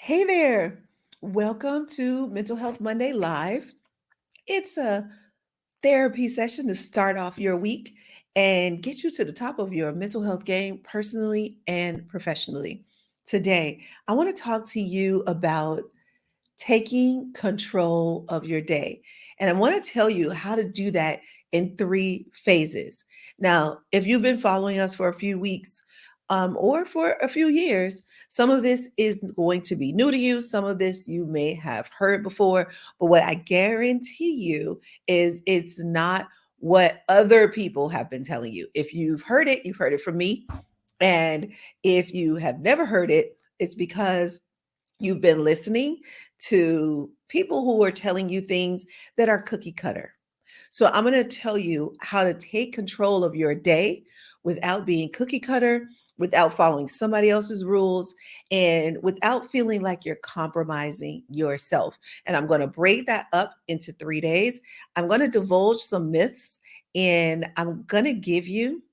Hey there. Welcome to Mental Health Monday Live. It's a therapy session to start off your week and get you to the top of your mental health game personally and professionally. Today, I want to talk to you about taking control of your day. And I want to tell you how to do that in three phases. Now, if you've been following us for a few weeks or for a few years, some of this is going to be new to you. Some of this you may have heard before. But what I guarantee you is it's not what other people have been telling you. If you've heard it from me. And if you have never heard it, it's because you've been listening to people who are telling you things that are cookie cutter. So I'm going to tell you how to take control of your day without being cookie cutter, without following somebody else's rules, and without feeling like you're compromising yourself. And I'm going to break that up into 3 days. I'm going to divulge some myths and I'm going to give you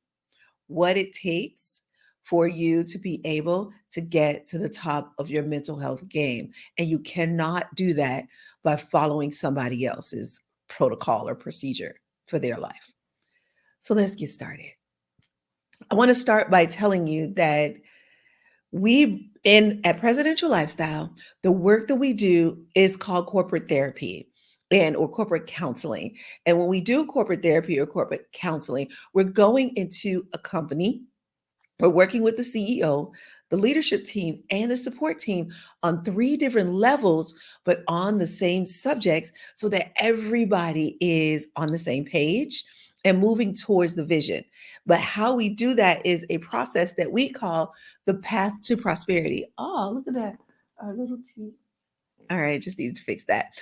what it takes for you to be able to get to the top of your mental health game. And you cannot do that by following somebody else's protocol or procedure for their life. So let's get started. I want to start by telling you that we in at Presidential Lifestyle, the work that we do is called corporate therapy and or corporate counseling. And when we do corporate therapy or corporate counseling, we're going into a company. We're working with the CEO, the leadership team, and the support team on three different levels, but on the same subjects so that everybody is on the same page and moving towards the vision. But how we do that is a process that we call the path to prosperity. Oh, look at that. Our little T. All right, just needed to fix that.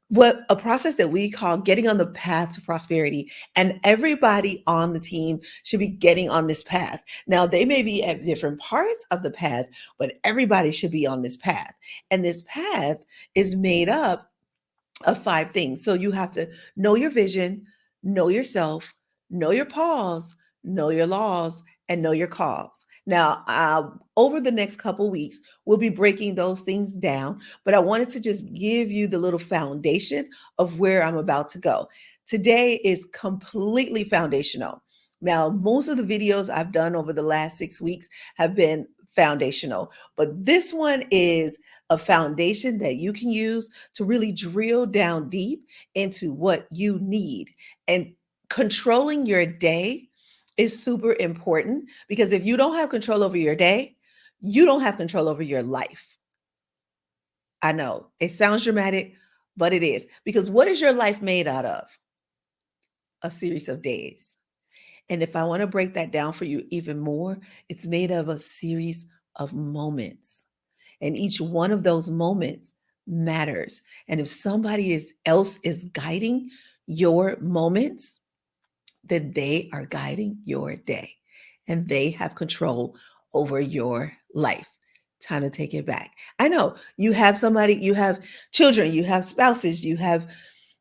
What a process that we call getting on the path to prosperity. And everybody on the team should be getting on this path. Now, they may be at different parts of the path, but everybody should be on this path. And this path is made up of five things. So you have to know your vision, know yourself, know your pause, know your laws, and know your cause. Now, over the next couple weeks, we'll be breaking those things down, but I wanted to just give you the little foundation of where I'm about to go. Today is completely foundational. Now, most of the videos I've done over the last 6 weeks have been foundational, but this one is a foundation that you can use to really drill down deep into what you need. And controlling your day is super important because if you don't have control over your day, you don't have control over your life. I know it sounds dramatic, but it is because what is your life made out of? A series of days. And if I want to break that down for you even more, it's made of a series of moments. And each one of those moments matters. And if else is guiding your moments, then they are guiding your day and they have control over your life. Time to take it back. I know you have children, you have spouses, you have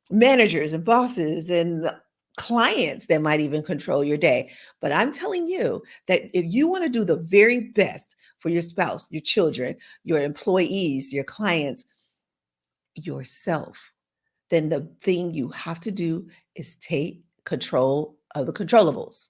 managers and bosses and clients that might even control your day. But I'm telling you that if you want to do the very best for your spouse, your children, your employees, your clients, yourself, then the thing you have to do is take control of the controllables.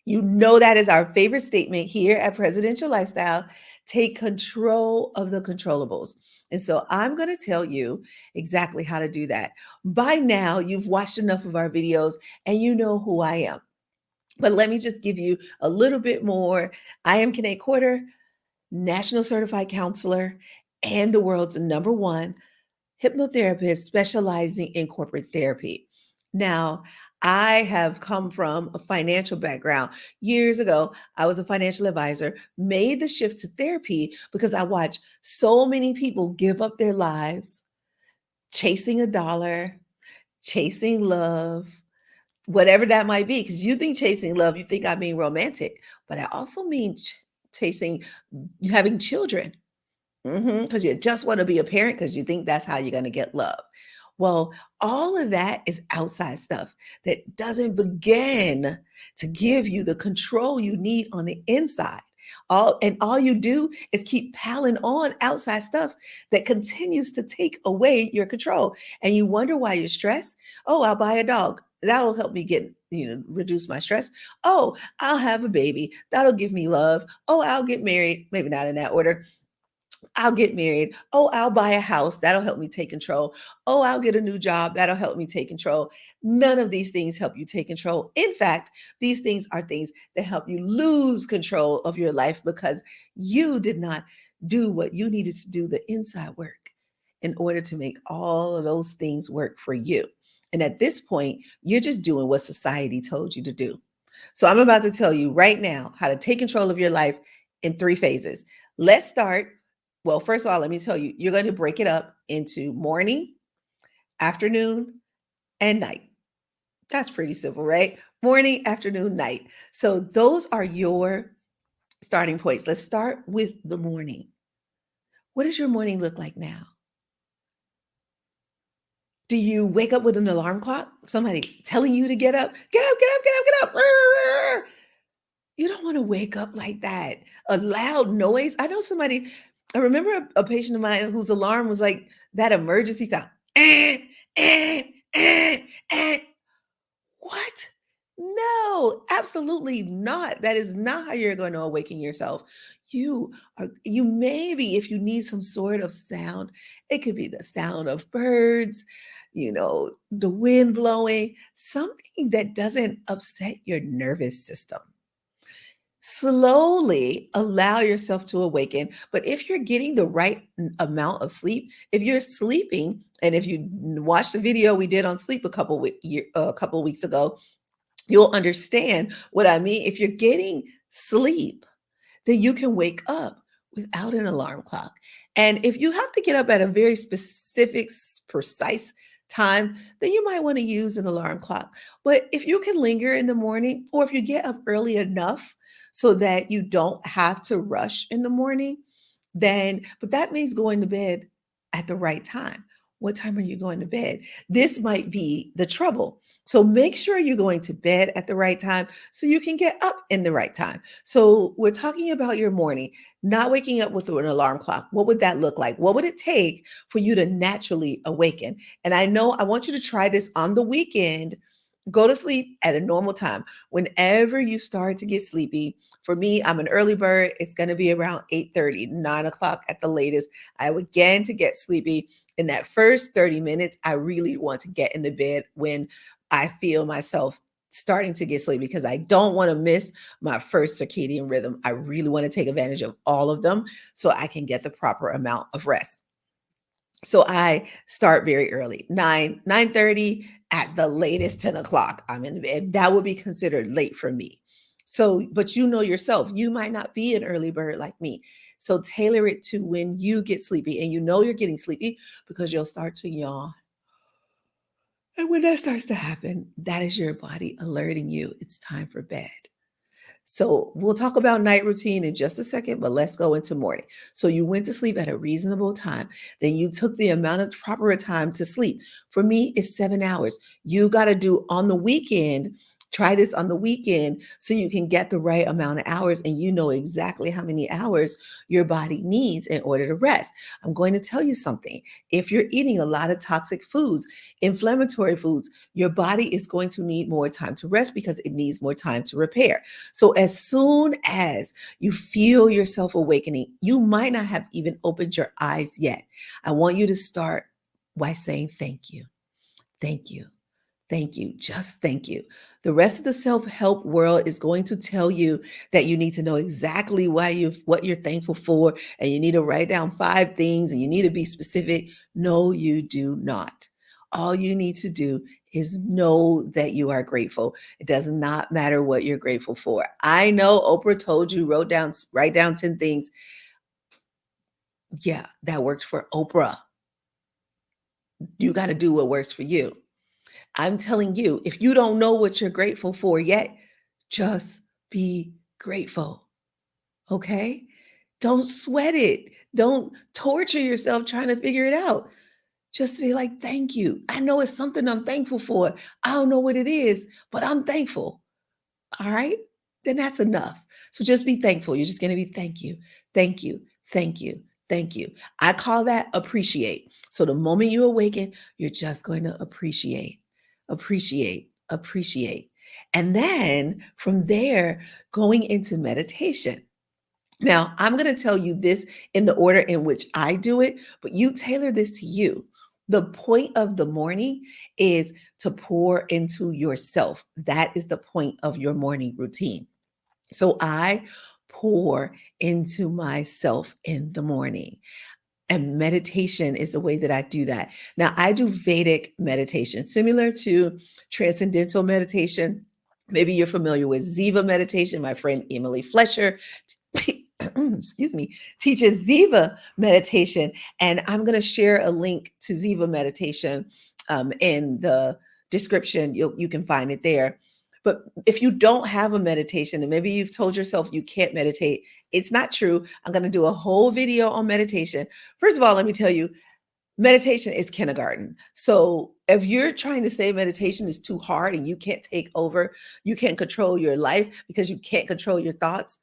You know, that is our favorite statement here at Presidential Lifestyle. Take control of the controllables. And so I'm going to tell you exactly how to do that. By now, you've watched enough of our videos and you know who I am. But let me just give you a little bit more. I am Kanae Quarter, National Certified Counselor and the world's #1 hypnotherapist specializing in corporate therapy. Now, I have come from a financial background. Years ago, I was a financial advisor, made the shift to therapy because I watched so many people give up their lives chasing a dollar, chasing love, whatever that might be. Because you think chasing love, you think I mean romantic, but I also mean chasing having children. Because you just want to be a parent because you think that's how you're going to get love. Well, all of that is outside stuff that doesn't begin to give you the control you need on the inside. All you do is keep piling on outside stuff that continues to take away your control. And you wonder why you're stressed. Oh, I'll buy a dog. That'll help me reduce my stress. Oh, I'll have a baby. That'll give me love. Oh, I'll get married. Maybe not in that order. I'll get married. Oh, I'll buy a house. That'll help me take control. Oh, I'll get a new job. That'll help me take control. None of these things help you take control. In fact, these things are things that help you lose control of your life because you did not do what you needed to do, the inside work, in order to make all of those things work for you. And at this point, you're just doing what society told you to do. So I'm about to tell you right now how to take control of your life in 3 phases. Let's start. Well, first of all, let me tell you, you're going to break it up into morning, afternoon, and night. That's pretty simple, right? Morning, afternoon, night. So those are your starting points. Let's start with the morning. What does your morning look like now? Do you wake up with an alarm clock? Somebody telling you to get up? Get up, get up, get up, get up. You don't want to wake up like that. A loud noise. I know somebody, I remember a patient of mine whose alarm was like that emergency sound. Eh, eh, eh. What? No, absolutely not. That is not how you're going to awaken yourself. You maybe if you need some sort of sound, it could be the sound of birds, the wind blowing, something that doesn't upset your nervous system. Slowly allow yourself to awaken. But if you're getting the right amount of sleep, if you're sleeping, and if you watch the video we did on sleep a couple of weeks ago, you'll understand what I mean. If you're getting sleep, then you can wake up without an alarm clock. And if you have to get up at a very specific, precise time, then you might want to use an alarm clock. But if you can linger in the morning, or if you get up early enough so that you don't have to rush in the morning, but that means going to bed at the right time. What time are you going to bed? This might be the trouble. So make sure you're going to bed at the right time so you can get up in the right time. So we're talking about your morning, not waking up with an alarm clock. What would that look like? What would it take for you to naturally awaken? And I want you to try this on the weekend. Go to sleep at a normal time. Whenever you start to get sleepy, for me, I'm an early bird. It's going to be around 8:30, 9 o'clock at the latest. I begin to get sleepy. In that first 30 minutes, I really want to get in the bed when I feel myself starting to get sleepy because I don't want to miss my first circadian rhythm. I really want to take advantage of all of them so I can get the proper amount of rest. So I start very early, 9:30, at the latest 10 o'clock. I'm in bed. That would be considered late for me. So, but you know yourself, you might not be an early bird like me. So tailor it to when you get sleepy, and you know you're getting sleepy because you'll start to yawn. And when that starts to happen, that is your body alerting you it's time for bed. So we'll talk about night routine in just a second, but let's go into morning. So you went to sleep at a reasonable time. Then you took the amount of proper time to sleep. For me, it's 7 hours. You got to do on the weekend. Try this on the weekend so you can get the right amount of hours and you know exactly how many hours your body needs in order to rest. I'm going to tell you something. If you're eating a lot of toxic foods, inflammatory foods, your body is going to need more time to rest because it needs more time to repair. So as soon as you feel yourself awakening, you might not have even opened your eyes yet. I want you to start by saying thank you. Thank you. Thank you. Just thank you. The rest of the self-help world is going to tell you that you need to know exactly what you're thankful for, and you need to write down 5 things and you need to be specific. No, you do not. All you need to do is know that you are grateful. It does not matter what you're grateful for. I know Oprah told you write down 10 things. Yeah, that worked for Oprah. You got to do what works for you. I'm telling you, if you don't know what you're grateful for yet, just be grateful. Okay? Don't sweat it. Don't torture yourself trying to figure it out. Just be like, thank you. I know it's something I'm thankful for. I don't know what it is, but I'm thankful. All right? Then that's enough. So just be thankful. You're just going to be thank you, thank you, thank you, thank you. I call that appreciate. So the moment you awaken, you're just going to appreciate, appreciate, appreciate. And then from there, going into meditation. Now, I'm going to tell you this in the order in which I do it, but you tailor this to you. The point of the morning is to pour into yourself. That is the point of your morning routine. So I pour into myself in the morning. And meditation is the way that I do that. Now, I do Vedic meditation, similar to transcendental meditation. Maybe you're familiar with Ziva meditation. My friend Emily Fletcher excuse me, teaches Ziva meditation. And I'm going to share a link to Ziva meditation in the description. You can find it there. But if you don't have a meditation and maybe you've told yourself you can't meditate, it's not true. I'm going to do a whole video on meditation. First of all, let me tell you, meditation is kindergarten. So if you're trying to say meditation is too hard and you can't take over, you can't control your life because you can't control your thoughts,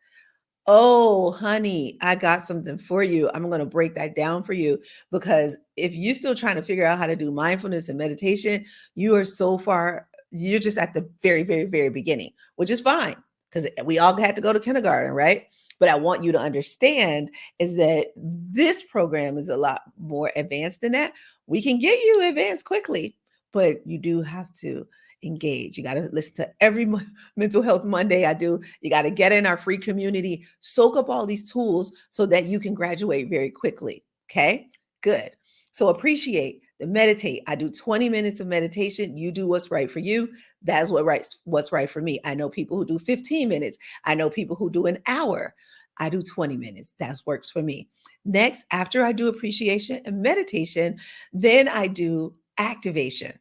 oh, honey, I got something for you. I'm going to break that down for you because if you're still trying to figure out how to do mindfulness and meditation, you are so far, you're just at the very, very, very beginning, which is fine because we all had to go to kindergarten, right? But I want you to understand is that this program is a lot more advanced than that. We can get you advanced quickly, but you do have to engage. You got to listen to every Mental Health Monday I do. You got to get in our free community, soak up all these tools so that you can graduate very quickly. Okay, good. So appreciate the meditate. I do 20 minutes of meditation. You do what's right for you. That's what's right for me. I know people who do 15 minutes. I know people who do an hour. I do 20 minutes. That works for me. Next, after I do appreciation and meditation, then I do activation.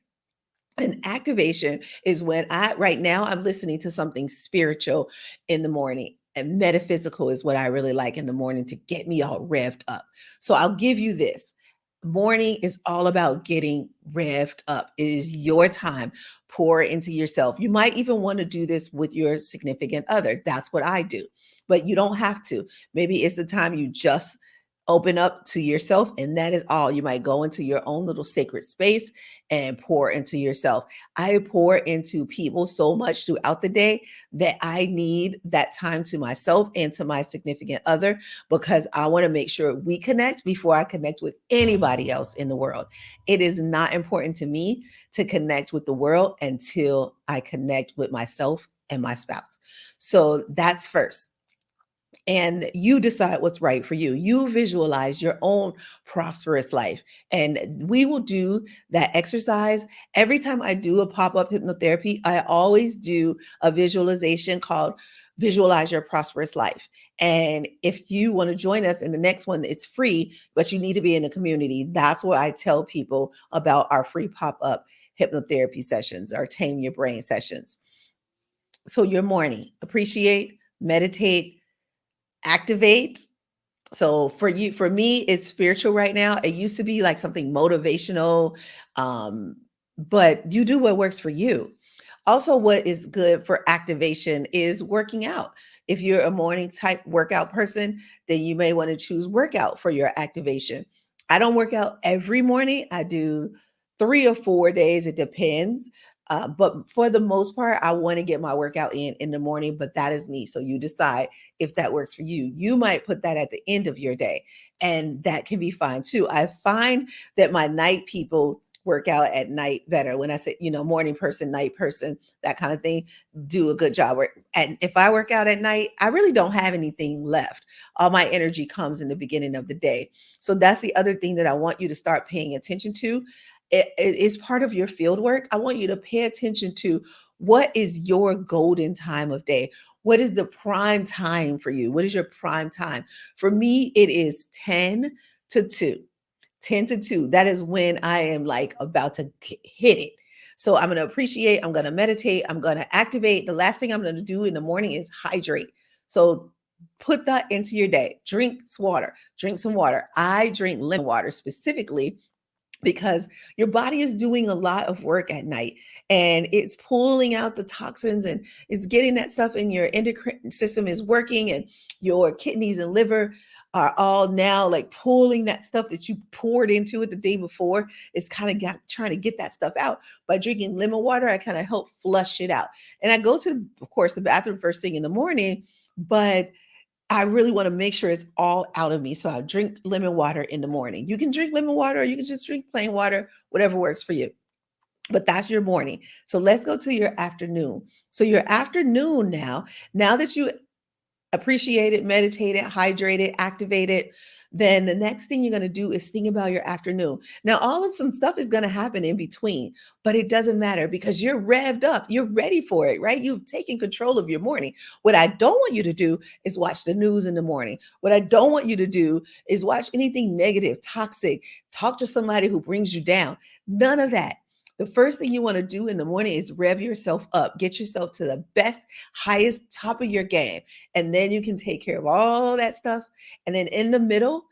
And activation is when right now I'm listening to something spiritual in the morning. And metaphysical is what I really like in the morning to get me all revved up. So I'll give you this. Morning is all about getting revved up. It is your time. Pour into yourself. You might even want to do this with your significant other. That's what I do. But you don't have to. Maybe it's the time you just open up to yourself, and that is all. You might go into your own little sacred space and pour into yourself. I pour into people so much throughout the day that I need that time to myself and to my significant other because I want to make sure we connect before I connect with anybody else in the world. It is not important to me to connect with the world until I connect with myself and my spouse. So that's first, and you decide what's right for you. You visualize your own prosperous life. And we will do that exercise. Every time I do a pop up hypnotherapy, I always do a visualization called Visualize Your Prosperous Life. And if you want to join us in the next one, it's free, but you need to be in a community. That's what I tell people about our free pop up hypnotherapy sessions, our Tame Your Brain sessions. So, your morning, appreciate, meditate, activate. So for me, it's spiritual right now. It used to be like something motivational, um, but you do what works for you. Also, what is good for activation is working out. If you're a morning type workout person, then you may want to choose workout for your activation. I don't work out every morning. I do 3 or 4 days. It depends. But for the most part, I want to get my workout in the morning, but that is me. So you decide if that works for you. You might put that at the end of your day, and that can be fine too. I find that my night people work out at night better. When I say, morning person, night person, that kind of thing, do a good job. And if I work out at night, I really don't have anything left. All my energy comes in the beginning of the day. So that's the other thing that I want you to start paying attention to. It is part of your field work. I want you to pay attention to what is your golden time of day. What is the prime time for you? What is your prime time? For me, it is 10 to 2. 10 to 2. That is when I am like about to hit it. So I'm going to appreciate, I'm going to meditate, I'm going to activate. The last thing I'm going to do in the morning is hydrate. So put that into your day. Drink some water. Drink some water. I drink lemon water specifically because your body is doing a lot of work at night, and it's pulling out the toxins, and it's getting that stuff in your endocrine system is working, and your kidneys and liver are all now like pulling that stuff that you poured into it the day before. It's kind of got trying to get that stuff out. By drinking lemon water, I kind of help flush it out. And I go to, of course, the bathroom first thing in the morning, but I really want to make sure it's all out of me. So I drink lemon water in the morning. You can drink lemon water, or you can just drink plain water, whatever works for you. But that's your morning. So let's go to your afternoon. So your afternoon now that you appreciate it, meditate it, hydrate it, activate it, then the next thing you're going to do is think about your afternoon. Now, all of some stuff is going to happen in between, but it doesn't matter because you're revved up. You're ready for it, right? You've taken control of your morning. What I don't want you to do is watch the news in the morning. What I don't want you to do is watch anything negative, toxic, talk to somebody who brings you down. None of that. The first thing you want to do in the morning is rev yourself up, get yourself to the best, highest top of your game. And then you can take care of all that stuff. And then in the middle,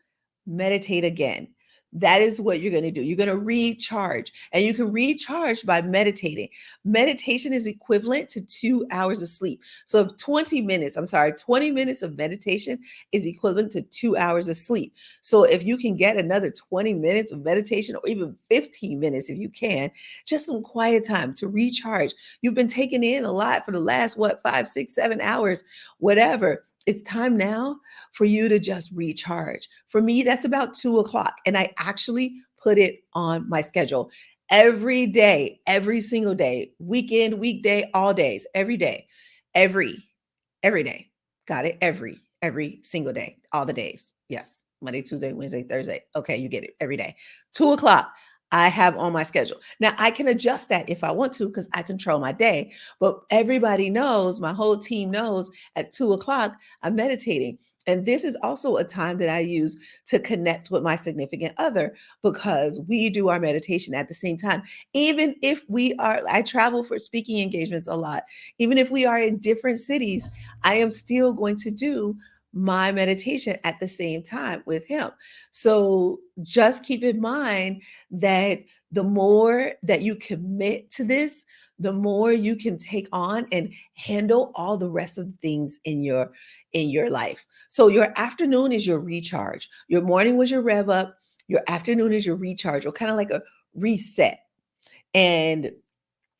meditate again. That is what you're going to do. You're going to recharge, and you can recharge by meditating. Meditation is equivalent to 2 hours of sleep. So if 20 minutes of meditation is equivalent to 2 hours of sleep. So if you can get another 20 minutes of meditation, or even 15 minutes if you can, just some quiet time to recharge. You've been taking in a lot for the last, 5, 6, 7 hours, whatever. It's time now for you to just recharge. For me, that's about 2 o'clock. And I actually put it on my schedule every day, every single day, weekend, weekday, all days, every day, every, every day. Got it? Every single day, all the days. Yes. Monday, Tuesday, Wednesday, Thursday. Okay. You get it every day. 2 o'clock. I have on my schedule. Now I can adjust that if I want to because I control my day. But everybody knows, my whole team knows at 2 o'clock, I'm meditating. And this is also a time that I use to connect with my significant other because we do our meditation at the same time. Even if I travel for speaking engagements a lot, even if we are in different cities, I am still going to do my meditation at the same time with him. So just keep in mind that the more that you commit to this, the more you can take on and handle all the rest of the things in your life. So your afternoon is your recharge. Your morning was your rev up. Your afternoon is your recharge, or kind of like a reset. And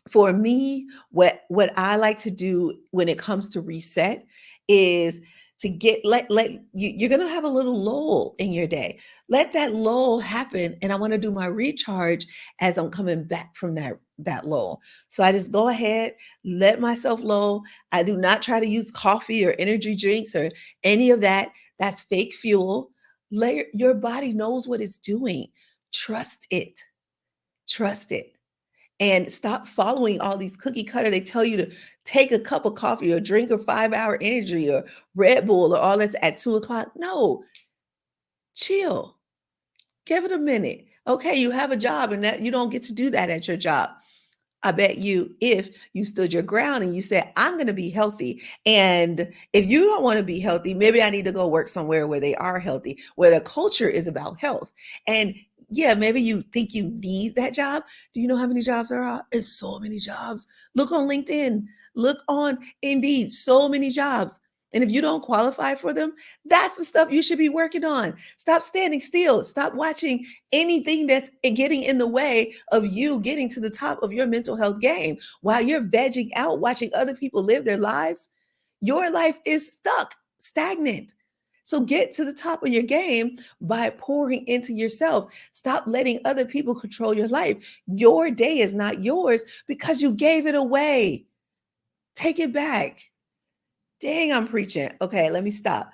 for me, what I like to do when it comes to reset is to get let you're gonna have a little lull in your day. Let that lull happen, and I want to do my recharge as I'm coming back from that lull. So I just go ahead, let myself lull. I do not try to use coffee or energy drinks or any of that. That's fake fuel. Let your body knows what it's doing. Trust it. Trust it, and stop following all these cookie cutter. They tell you to take a cup of coffee or drink a 5 hour energy or Red Bull or all that at 2 o'clock. No, chill. Give it a minute. Okay, you have a job and that you don't get to do that at your job. I bet you if you stood your ground and you said, I'm going to be healthy. And if you don't want to be healthy, maybe I need to go work somewhere where they are healthy, where the culture is about health. And yeah, maybe you think you need that job. Do you know how many jobs there are? It's so many jobs. Look on LinkedIn, look on Indeed, so many jobs. And if you don't qualify for them, that's the stuff you should be working on. Stop standing still. Stop watching anything that's getting in the way of you getting to the top of your mental health game. While you're vegging out, watching other people live their lives, your life is stuck, stagnant. So get to the top of your game by pouring into yourself. Stop letting other people control your life. Your day is not yours because you gave it away. Take it back. Dang, I'm preaching. Okay, let me stop.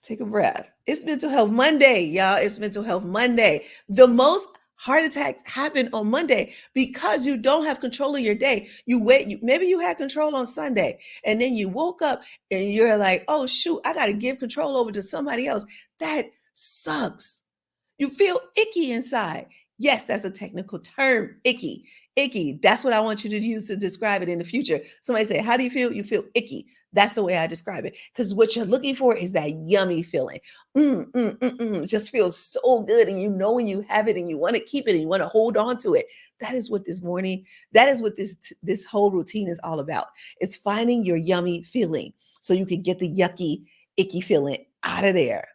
Take a breath. It's Mental Health Monday, y'all. It's Mental Health Monday. The most heart attacks happen on Monday because you don't have control of your day. Maybe you had control on Sunday, and then you woke up and you're like, oh, shoot, I got to give control over to somebody else. That sucks. You feel icky inside. Yes, that's a technical term, icky. Icky. That's what I want you to use to describe it in the future. Somebody say, how do you feel? You feel icky. That's the way I describe it. Because what you're looking for is that yummy feeling. It just feels so good. And you know when you have it and you want to keep it and you want to hold on to it. That is what this morning, that is what this whole routine is all about. It's finding your yummy feeling so you can get the yucky, icky feeling out of there.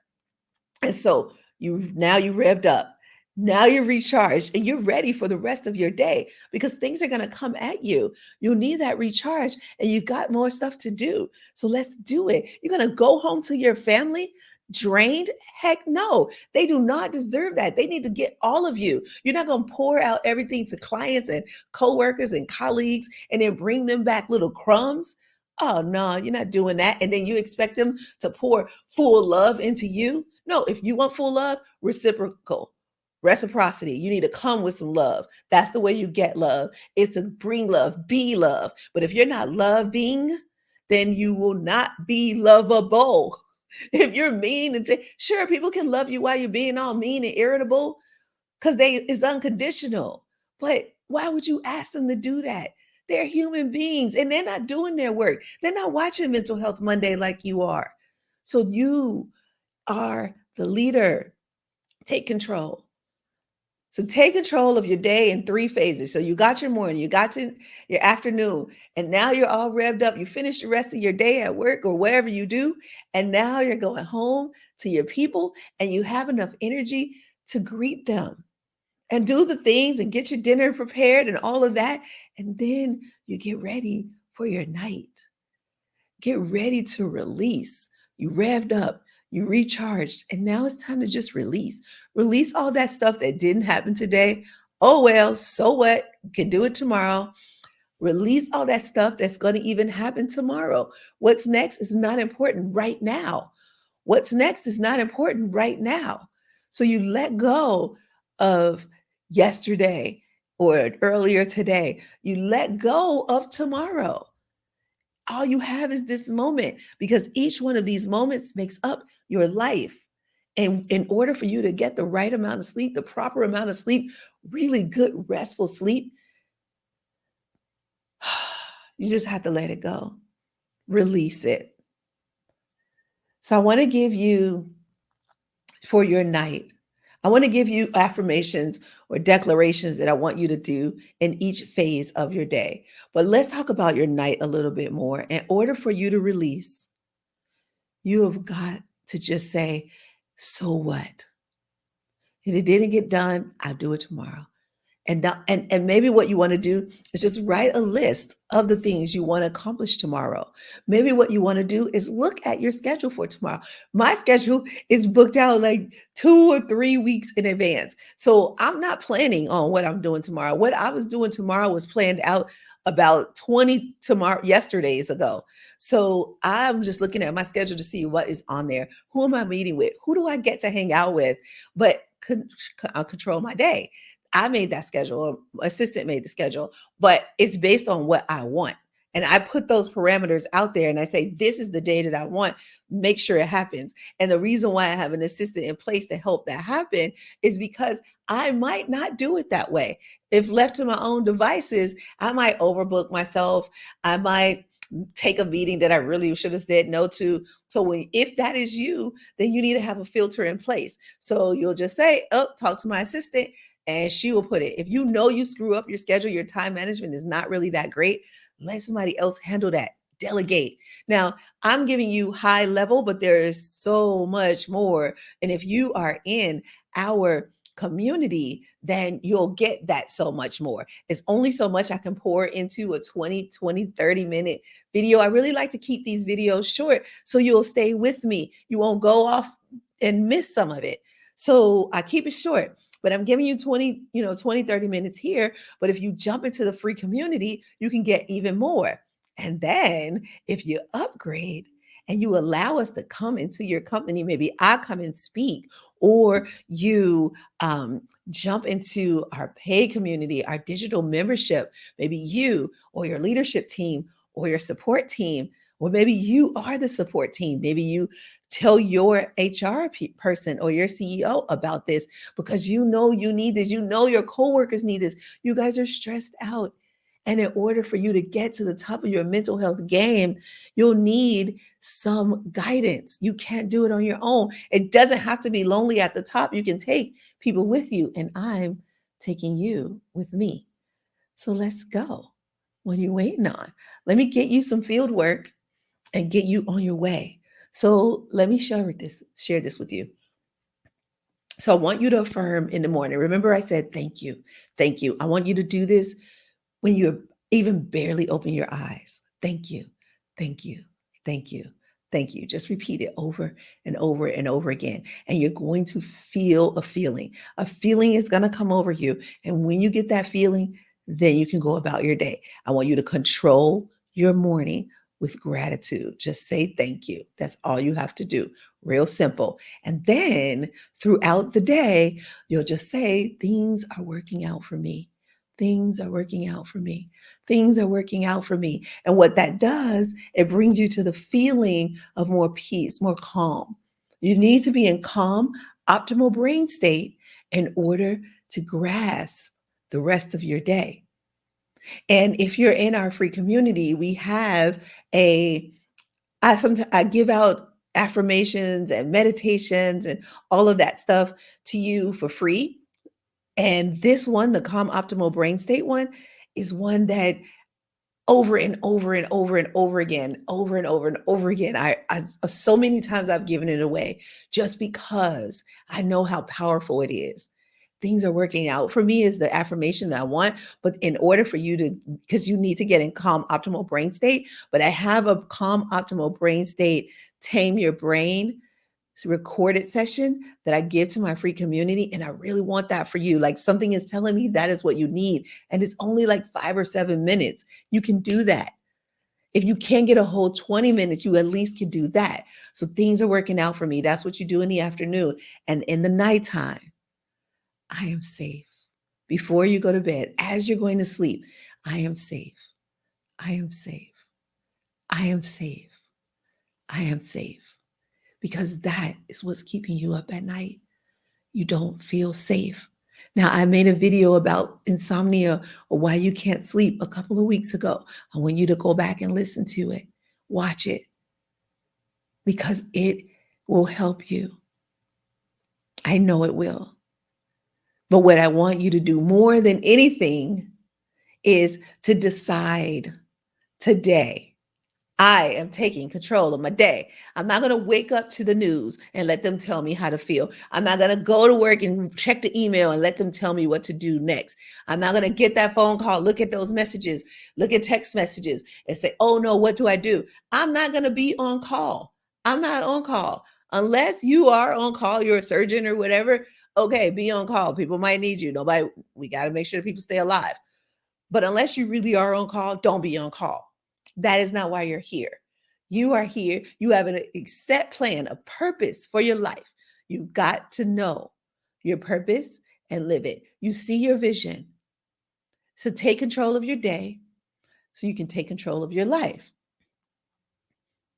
And so you revved up. Now you're recharged and you're ready for the rest of your day because things are going to come at you. You'll need that recharge and you got more stuff to do. So let's do it. You're going to go home to your family drained? Heck no. They do not deserve that. They need to get all of you. You're not going to pour out everything to clients and coworkers and colleagues and then bring them back little crumbs. Oh no, you're not doing that. And then you expect them to pour full love into you. No, if you want full love, reciprocity. You need to come with some love. That's the way you get love, is to bring love, be love. But if you're not loving, then you will not be lovable. If you're mean and sure, people can love you while you're being all mean and irritable because they it's unconditional. But why would you ask them to do that? They're human beings and they're not doing their work. They're not watching Mental Health Monday like you are. So you are the leader. Take control. So take control of your day in three phases. So you got your morning, you got your afternoon, and now you're all revved up. You finish the rest of your day at work or wherever you do, and now you're going home to your people and you have enough energy to greet them and do the things and get your dinner prepared and all of that. And then you get ready for your night. Get ready to release. You revved up, you recharged, and now it's time to just release. Release all that stuff that didn't happen today. Oh, well, so what? You can do it tomorrow. Release all that stuff that's going to even happen tomorrow. What's next is not important right now. What's next is not important right now. So you let go of yesterday or earlier today. You let go of tomorrow. All you have is this moment because each one of these moments makes up your life. And in order for you to get the right amount of sleep, the proper amount of sleep, really good, restful sleep, you just have to let it go, release it. So I want to give you for your night, I want to give you affirmations or declarations that I want you to do in each phase of your day. But let's talk about your night a little bit more. In order for you to release, you have got to just say, so what? If it didn't get done, I'll do it tomorrow. And maybe what you want to do is just write a list of the things you want to accomplish tomorrow. Maybe what you want to do is look at your schedule for tomorrow. My schedule is booked out like 2 or 3 weeks in advance. So I'm not planning on what I'm doing tomorrow. What I was doing tomorrow was planned out about 20 tomorrow yesterdays ago. So I'm just looking at my schedule to see what is on there. Who am I meeting with? Who do I get to hang out with? But I'll control my day. I made that schedule, assistant made the schedule, but it's based on what I want. And I put those parameters out there and I say, this is the day that I want, make sure it happens. And the reason why I have an assistant in place to help that happen is because I might not do it that way. If left to my own devices, I might overbook myself. I might take a meeting that I really should have said no to. So if that is you, then you need to have a filter in place. So you'll just say, oh, talk to my assistant and she will put it. If you know you screw up your schedule, your time management is not really that great, let somebody else handle that. Delegate. Now, I'm giving you high level, but there is so much more. And if you are in our community, then you'll get that so much more. It's only so much I can pour into a 30-minute video. I really like to keep these videos short so you'll stay with me. You won't go off and miss some of it. So I keep it short, but I'm giving you 30 minutes here. But if you jump into the free community, you can get even more. And then if you upgrade and you allow us to come into your company, maybe I come and speak, or you jump into our paid community, our digital membership, maybe you or your leadership team or your support team, or maybe you are the support team. Maybe you tell your HR person or your CEO about this because you know you need this. You know your coworkers need this. You guys are stressed out And in order for you to get to the top of your mental health game, you'll need some guidance. You can't do it on your own. It doesn't have to be lonely at the top. You can take people with you, and I'm taking you with me. So let's go. What are you waiting on? Let me get you some field work and get you on your way. So let me share this with you. So I want you to affirm in the morning. Remember, I said, thank you. Thank you. I want you to do this when you're even barely open your eyes. Thank you. Thank you. Thank you. Thank you. Just repeat it over and over and over again. And you're going to feel a feeling. A feeling is going to come over you. And when you get that feeling, then you can go about your day. I want you to control your morning with gratitude. Just say thank you. That's all you have to do. Real simple. And then throughout the day, you'll just say, things are working out for me. Things are working out for me. Things are working out for me. And what that does, it brings you to the feeling of more peace, more calm. You need to be in calm, optimal brain state in order to grasp the rest of your day. And if you're in our free community, we have I give out affirmations and meditations and all of that stuff to you for free. And this one, the Calm Optimal Brain State one, is one that over and over and over and over again, over and over and over again, I so many times I've given it away just because I know how powerful it is. Things are working out for me is the affirmation that I want. But in order for you to, because you need to get in calm, optimal brain state, but I have a calm, optimal brain state, tame your brain recorded session that I give to my free community. And I really want that for you. Like something is telling me that is what you need. And it's only like 5 or 7 minutes. You can do that. If you can't get a whole 20 minutes, you at least can do that. So things are working out for me. That's what you do in the afternoon. And in the nighttime, I am safe. Before you go to bed, as you're going to sleep, I am safe. I am safe. I am safe. I am safe. Because that is what's keeping you up at night. You don't feel safe. Now, I made a video about insomnia or why you can't sleep a couple of weeks ago. I want you to go back and listen to it. Watch it because it will help you. I know it will. But what I want you to do more than anything is to decide today, I am taking control of my day. I'm not going to wake up to the news and let them tell me how to feel. I'm not going to go to work and check the email and let them tell me what to do next. I'm not going to get that phone call, look at those messages, look at text messages and say, oh no, what do I do? I'm not going to be on call. I'm not on call. Unless you are on call, you're a surgeon or whatever. Okay, be on call. People might need you. We got to make sure that people stay alive. But unless you really are on call, don't be on call. That is not why you're here. You are here. You have a set plan, a purpose for your life. You've got to know your purpose and live it. You see your vision. So take control of your day so you can take control of your life.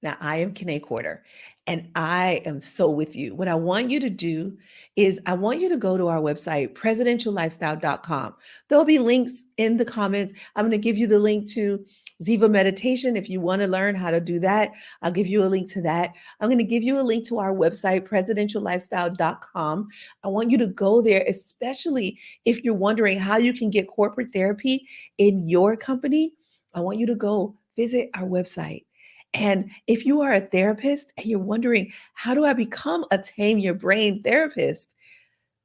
Now, I am Kene Quarter, and I am so with you. What I want you to do is I want you to go to our website, presidentiallifestyle.com. There'll be links in the comments. I'm going to give you the link to Ziva Meditation. If you want to learn how to do that, I'll give you a link to that. I'm going to give you a link to our website, presidentiallifestyle.com. I want you to go there, especially if you're wondering how you can get corporate therapy in your company. I want you to go visit our website. And if you are a therapist and you're wondering, how do I become a Tame Your Brain therapist?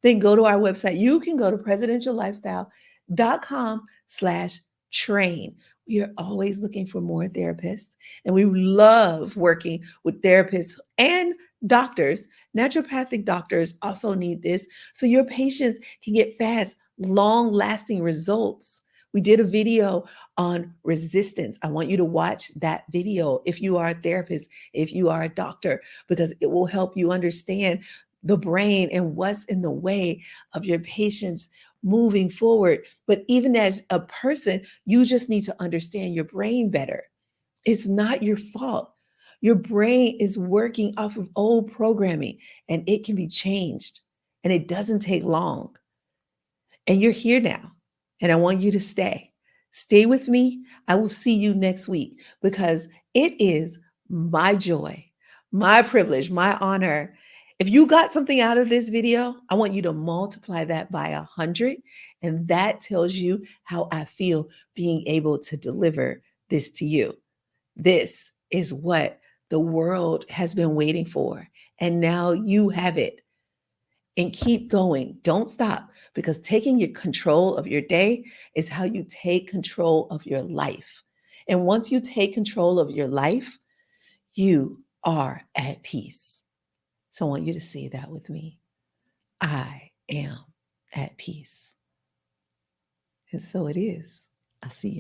Then go to our website. You can go to presidentiallifestyle.com/train. We are always looking for more therapists, and we love working with therapists and doctors. Naturopathic doctors also need this so your patients can get fast, long-lasting results. We did a video on resistance. I want you to watch that video if you are a therapist, if you are a doctor, because it will help you understand the brain and what's in the way of your patients moving forward. But even as a person, you just need to understand your brain better. It's not your fault. Your brain is working off of old programming and it can be changed and it doesn't take long. And you're here now. And I want you to stay. Stay with me. I will see you next week because it is my joy, my privilege, my honor. If you got something out of this video, I want you to multiply that by 100. And that tells you how I feel being able to deliver this to you. This is what the world has been waiting for. And now you have it. And keep going. Don't stop because taking your control of your day is how you take control of your life. And once you take control of your life, you are at peace. So I want you to say that with me. I am at peace. And so it is. I'll see you.